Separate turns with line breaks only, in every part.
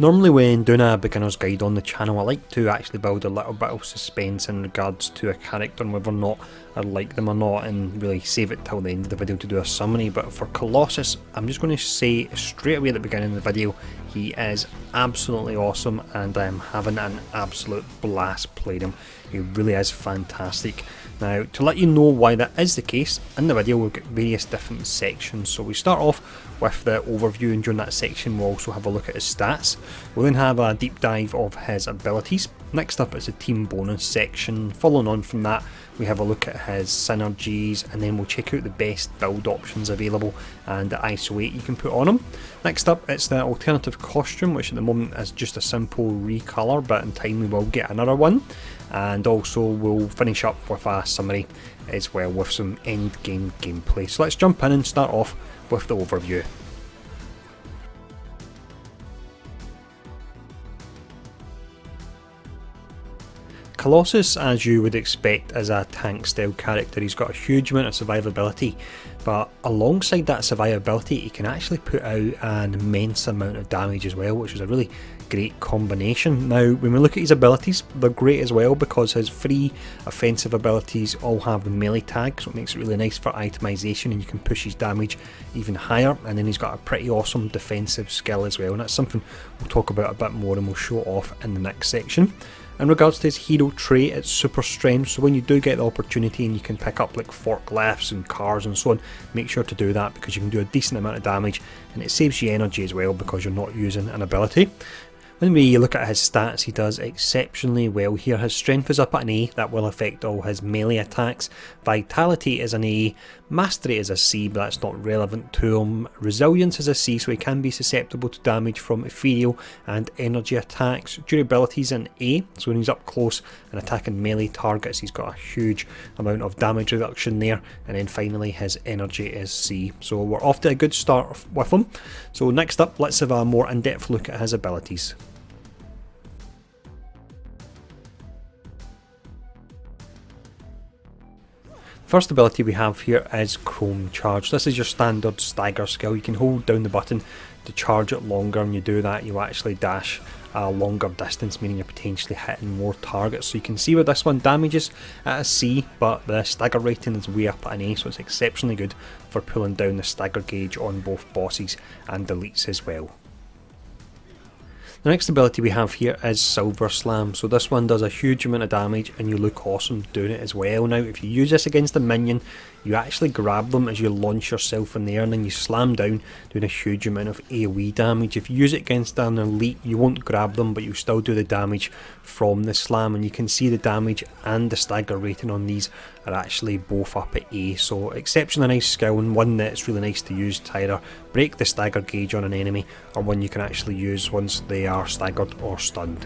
Normally when doing a beginner's guide on the channel, I like to actually build a little bit of suspense in regards to a character and whether or not I like them or not, and really save it till the end of the video to do a summary. But for Colossus, I'm just going to say straight away at the beginning of the video, he is absolutely awesome and I'm having an absolute blast playing him. He really is fantastic. Now, to let you know why that is the case, in the video we've got various different sections. So we start off with the overview, and during that section we'll also have a look at his stats. We'll then have a deep dive of his abilities. Next up is the team bonus section. Following on from that, we have a look at his synergies, and then we'll check out the best build options available and the ISO 8 you can put on him. Next up, it's the alternative costume, which at the moment is just a simple recolour, but in time we will get another one. And also we'll finish up with a summary as well with some end game gameplay. So let's jump in and start off with the overview. Colossus, as you would expect, is a tank style character. He's got a huge amount of survivability, but alongside that survivability he can actually put out an immense amount of damage as well, which is a really great combination. Now when we look at his abilities, they're great as well because his 3 offensive abilities all have the melee tag, so it makes it really nice for itemization and you can push his damage even higher. And then he's got a pretty awesome defensive skill as well, and that's something we'll talk about a bit more and we'll show off in the next section. In regards to his hero trait, it's super strength, so when you do get the opportunity and you can pick up like forklifts and cars and so on, make sure to do that because you can do a decent amount of damage and it saves you energy as well because you're not using an ability. When we look at his stats, he does exceptionally well here. His strength is up at an A, that will affect all his melee attacks. Vitality is an A, mastery is a C, but that's not relevant to him. Resilience is a C, so he can be susceptible to damage from ethereal and energy attacks. Durability is an A, so when he's up close and attacking melee targets, he's got a huge amount of damage reduction there. And then finally his energy is C, so we're off to a good start with him. So next up, let's have a more in-depth look at his abilities. First ability we have here is Chrome Charge. This is your standard stagger skill. You can hold down the button to charge it longer, and you do that you actually dash a longer distance, meaning you're potentially hitting more targets. So you can see where this one damages at a C, but the stagger rating is way up at an A, so it's exceptionally good for pulling down the stagger gauge on both bosses and elites as well. The next ability we have here is Silver Slam. So this one does a huge amount of damage and you look awesome doing it as well. Now if you use this against a minion, you actually grab them as you launch yourself in the air and then you slam down, doing a huge amount of AoE damage. If you use it against an elite, you won't grab them, but you still do the damage from the slam, and you can see the damage and the stagger rating on these are actually both up at A. So exceptionally nice skill, and one that's really nice to use to either break the stagger gauge on an enemy or one you can actually use once they are staggered or stunned.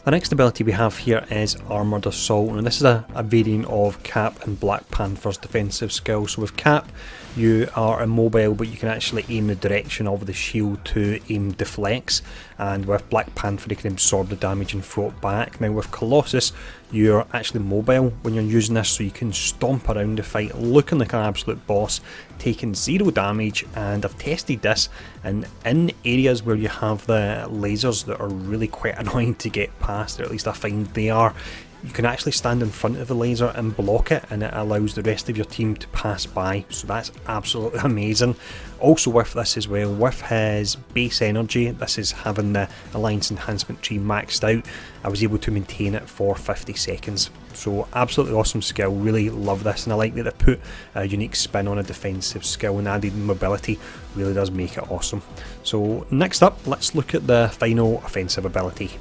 The next ability we have here is Armoured Assault, and this is a variant of Cap and Black Panther's defensive skill. So with Cap, you are immobile, but you can actually aim the direction of the shield to aim deflects, and with Black Panther you can absorb the damage and throw it back. Now with Colossus, you're actually mobile when you're using this, so you can stomp around the fight looking like an absolute boss, taking 0 damage. And I've tested this, and in areas where you have the lasers that are really quite annoying to get past, or at least I find they are, you can actually stand in front of the laser and block it, and it allows the rest of your team to pass by, so that's absolutely amazing. Also with this as well, with his base energy, this is having the Alliance Enhancement tree maxed out, I was able to maintain it for 50 seconds. So absolutely awesome skill, really love this, and I like that they put a unique spin on a defensive skill, and added mobility really does make it awesome. So next up, let's look at the final offensive ability.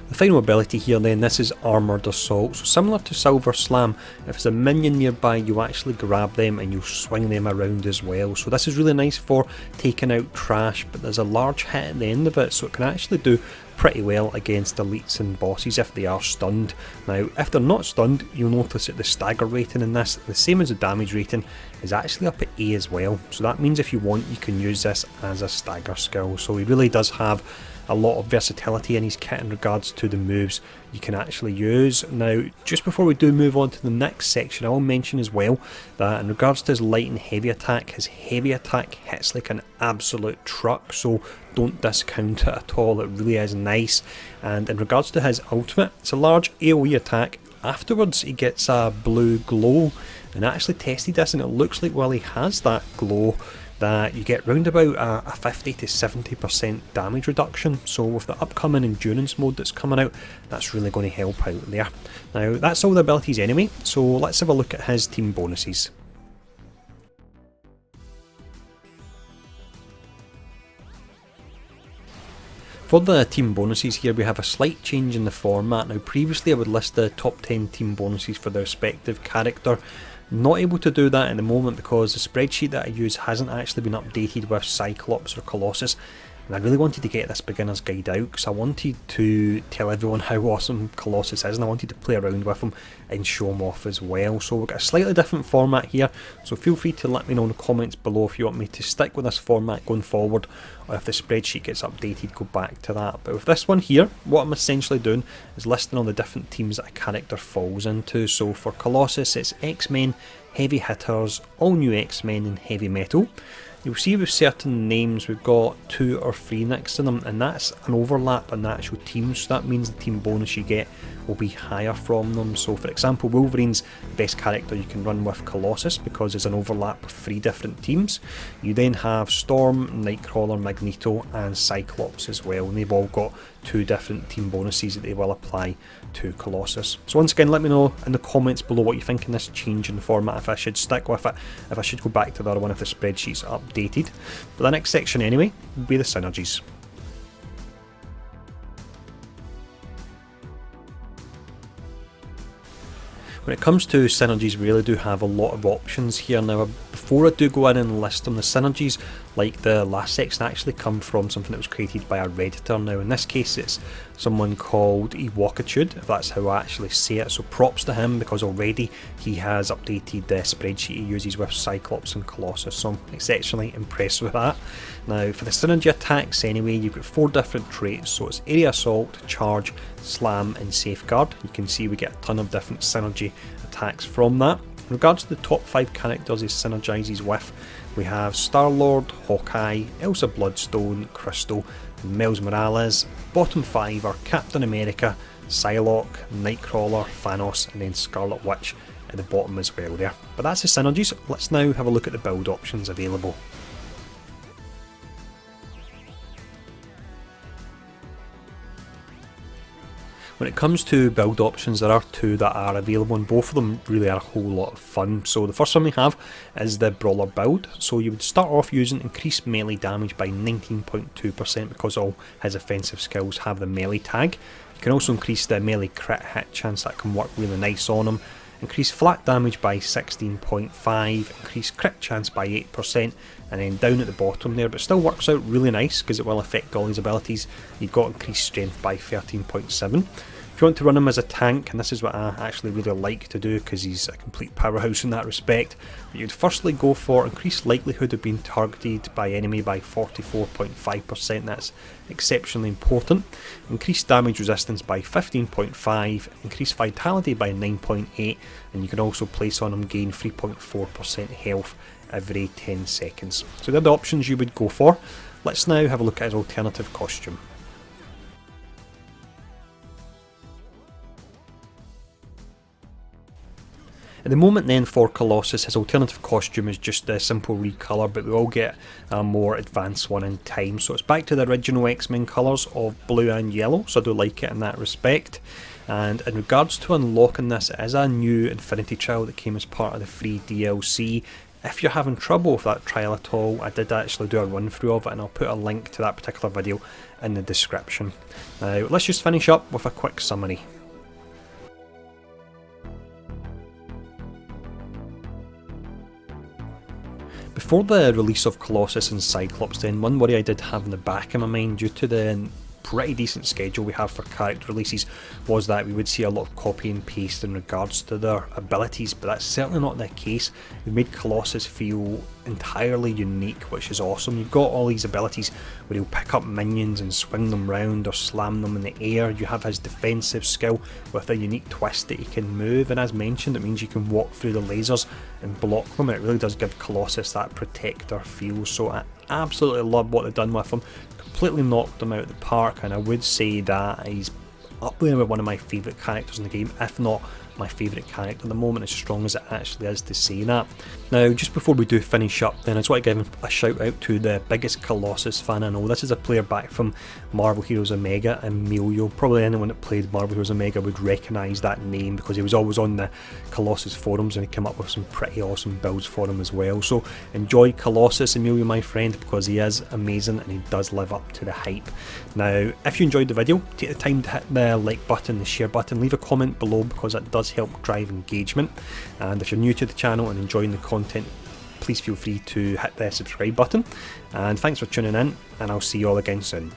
The final ability here then, this is Armoured Assault. So similar to Silver Slam, if there's a minion nearby you actually grab them and you swing them around as well. So this is really nice for taking out trash, but there's a large hit at the end of it, so it can actually do pretty well against elites and bosses if they are stunned. Now if they're not stunned, you'll notice that the stagger rating in this, the same as the damage rating, is actually up at A as well. So that means if you want, you can use this as a stagger skill. So he really does have a lot of versatility in his kit in regards to the moves you can actually use. Now, just before we do move on to the next section, I will mention as well that in regards to his light and heavy attack, his heavy attack hits like an absolute truck, so don't discount it at all, it really is nice. And in regards to his ultimate, it's a large AoE attack. Afterwards he gets a blue glow, and I actually tested this and it looks like while he has that glow that you get round about a 50 to 70% damage reduction, so with the upcoming endurance mode that's coming out, that's really going to help out there. Now that's all the abilities anyway, so let's have a look at his team bonuses. For the team bonuses here, we have a slight change in the format. Now previously I would list the top 10 team bonuses for the respective character. Not able to do that at the moment because the spreadsheet that I use hasn't actually been updated with Cyclops or Colossus, and I really wanted to get this beginner's guide out because I wanted to tell everyone how awesome Colossus is, and I wanted to play around with him and show him off as well. So we've got a slightly different format here, so feel free to let me know in the comments below if you want me to stick with this format going forward, or if the spreadsheet gets updated, go back to that. But with this one here, what I'm essentially doing is listing all the different teams that a character falls into. So for Colossus, it's X-Men, Heavy Hitters, All New X-Men and Heavy Metal. You'll see with certain names we've got 2 or 3 next to them, and that's an overlap in the actual teams, so that means the team bonus you get will be higher from them. So for example, Wolverine's the best character you can run with Colossus because there's an overlap with 3 different teams. You then have Storm, Nightcrawler, Magneto and Cyclops as well, and they've all got 2 different team bonuses that they will apply to Colossus. So once again, let me know in the comments below what you think in this change in the format, if I should stick with it, if I should go back to the other one, if the spreadsheet's updated. But the next section anyway will be the synergies. When it comes to synergies, we really do have a lot of options here. Now, before I do go in and list them, the synergies, like the last section, actually come from something that was created by a Redditor. Now, in this case, it's someone called Ewokitude, if that's how I actually say it. So props to him, because already he has updated the spreadsheet he uses with Cyclops and Colossus, so I'm exceptionally impressed with that. Now, for the synergy attacks anyway, you've got 4 different traits, so it's Area Assault, Charge, Slam and Safeguard. You can see we get a ton of different synergy attacks from that. In regards to the top 5 characters he synergizes with, we have Star-Lord, Hawkeye, Elsa Bloodstone, Crystal and Miles Morales. Bottom 5 are Captain America, Psylocke, Nightcrawler, Thanos and then Scarlet Witch at the bottom as well there. But that's the synergies. Let's now have a look at the build options available. When it comes to build options, there are 2 that are available, and both of them really are a whole lot of fun. So the first one we have is the Brawler build. So you would start off using increased melee damage by 19.2% because all his offensive skills have the melee tag. You can also increase the melee crit hit chance, that can work really nice on him. Increase flat damage by 16.5, increase crit chance by 8%, and then down at the bottom there, but still works out really nice because it will affect all his abilities, you've got increased strength by 13.7. If you want to run him as a tank, and this is what I actually really like to do because he's a complete powerhouse in that respect, you'd firstly go for increased likelihood of being targeted by enemy by 44.5%, that's exceptionally important. Increased damage resistance by 15.5, increased vitality by 9.8, and you can also place on him gain 3.4% health every 10 seconds. So they're the options you would go for. Let's now have a look at his alternative costume. At the moment then for Colossus, his alternative costume is just a simple recolour, but we will get a more advanced one in time. So it's back to the original X-Men colours of blue and yellow, so I do like it in that respect. And in regards to unlocking this, it is a new Infinity Trial that came as part of the free DLC. If you're having trouble with that trial at all, I did actually do a run through of it, and I'll put a link to that particular video in the description. Now let's just finish up with a quick summary. Before the release of Colossus and Cyclops then, one worry I did have in the back of my mind due to the pretty decent schedule we have for character releases was that we would see a lot of copy and paste in regards to their abilities, but that's certainly not the case. We made Colossus feel entirely unique, which is awesome. You've got all these abilities where he'll pick up minions and swing them round or slam them in the air. You have his defensive skill with a unique twist that he can move, and as mentioned, it means you can walk through the lasers and block them, and it really does give Colossus that protector feel. So I absolutely love what they've done with him. Completely knocked him out of the park, and I would say that he's up there with one of my favourite characters in the game, if not my favourite character at the moment, as strong as it actually is to say that. Now, just before we do finish up, then I just want to give a shout out to the biggest Colossus fan I know. This is a player back from Marvel Heroes Omega, Emilio. Probably anyone that played Marvel Heroes Omega would recognise that name because he was always on the Colossus forums and he came up with some pretty awesome builds for him as well. So enjoy Colossus, Emilio, my friend, because he is amazing and he does live up to the hype. Now, if you enjoyed the video, take the time to hit the like button, the share button, leave a comment below because it does help drive engagement. And if you're new to the channel and enjoying the content, please feel free to hit the subscribe button. And thanks for tuning in, and I'll see you all again soon.